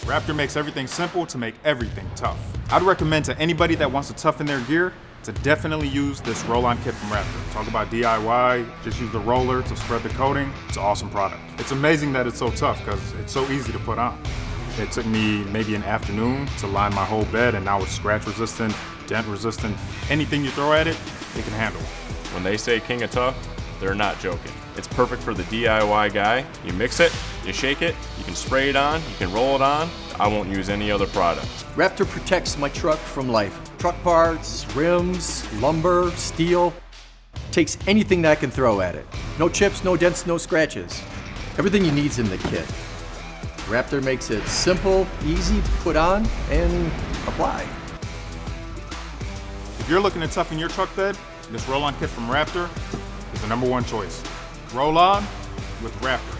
Raptor makes everything simple to make everything tough. I'd recommend to anybody that wants to toughen their gear to definitely use this roll-on kit from Raptor. Talk about DIY, just use the roller to spread the coating. It's an awesome product. It's amazing that it's so tough because it's so easy to put on. It took me maybe an afternoon to line my whole bed, and now it's scratch resistant, dent resistant. Anything you throw at it, it can handle. When they say king of tough, they're not joking. It's perfect for the DIY guy. You mix it, you shake it, you can spray it on, you can roll it on. I won't use any other product. Raptor protects my truck from life. Truck parts, rims, lumber, steel. Takes anything that I can throw at it. No chips, no dents, no scratches. Everything you need's in the kit. Raptor makes it simple, easy to put on and apply. If you're looking to toughen your truck bed, this roll-on kit from Raptor is the #1 choice. Roll on with Raptor.